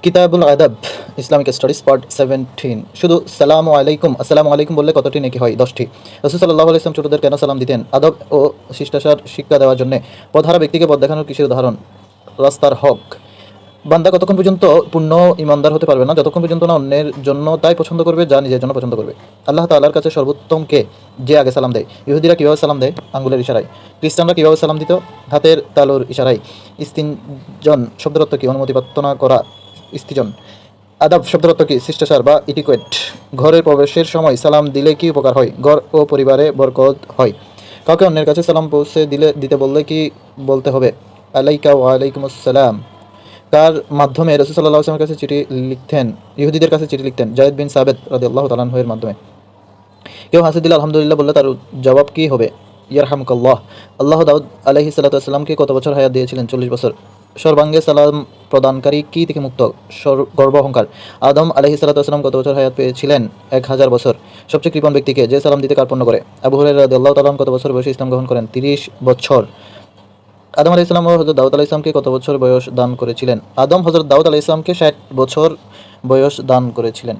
কিতাবুল আদাব Islamic studies part 17। শুধু আসসালামু আলাইকুম বললে কতটি নেকি হয়? 10টি। রাসূল সাল্লাল্লাহু আলাইহি ওয়াসাল্লাম ছোটদের কেন সালাম দিতেন? আদব ও শিষ্টাচার শিক্ষা দেওয়ার জন্য। পথহারা ব্যক্তিকে পথ দেখানোর কিসের উদাহরণ? রাস্তার হক। বান্দা কতক্ষণ পর্যন্ত পূর্ণ ইমানদার হতে পারবে না? যতক্ষণ পর্যন্ত না অন্যের জন্য তাই পছন্দ করবে যা নিজের জন্য পছন্দ করবে। আল্লাহ তাআলার কাছে সর্বোত্তম কে? যে আগে সালাম দেয়। ইহুদিরা কিভাবে সালাম দেয়? আঙ্গুলের ইশারায়। খ্রিস্টানরা কিভাবে সালাম দিত? হাতের তালুর ইশারায়। ইস্তিনজন শব্দের অর্থ কি? অনুমতি প্রার্থনা করা। ইস্তিজন। আদাব শব্দের অর্থ কি? শিষ্টাচার বা ইটিকুয়েট। ঘরের প্রবেশের সময় সালাম দিলে কি উপকার হয়? ঘর ও পরিবারে বরকত হয়। কাউকে অন্যের কাছে সালাম পৌঁছে দিতে বললে কি বলতে হবে? আলাইকা ওয়া আলাইকুম আসসালাম। তার মাধ্যমে রাসূল সাল্লাল্লাহু আলাইহি ওয়াসাল্লামের কাছে চিঠি লিখতেন, ইহুদিদের কাছে চিঠি লিখতেন। যায়েদ বিন সাবিত রাদিয়াল্লাহু তাআলা আনহু এর মাধ্যমে। কেউ হাসি দিলে আলহামদুলিল্লাহ বললে তার জবাব কি হবে? ইয়ারহামুকাল্লাহ। আল্লাহ দাউদ আলাইহিস সালাতু ওয়াসসালামকে কত বছর হায়াত দিয়েছিলেন? 40 বছর। সর্বাঙ্গে সালাম প্রদানকারী কি থেকে মুক্ত? গর্ব অহংকার। আদম আলাইহিস সালাতু ওয়াসসালাম কত বছর হায়াত পেয়েছিলেন? 1000 বছর। সবচেয়ে কৃপণ ব্যক্তিকে যে সালাম দিতে কার্পণ্য করে? আবু হুরায়রা রাদিয়াল্লাহু তাআলা কত বছর বয়সে ইসলাম গ্রহণ করেন? 30 বছর। আদম আলাইহিস সালাম ও হযরত দাউদ আলাইহিস সালামকে কত বছর বয়স দান করেছিলেন? আদম হযরত দাউদ আলাইহিস সালামকে 60 বছর বয়স দান করেছিলেন।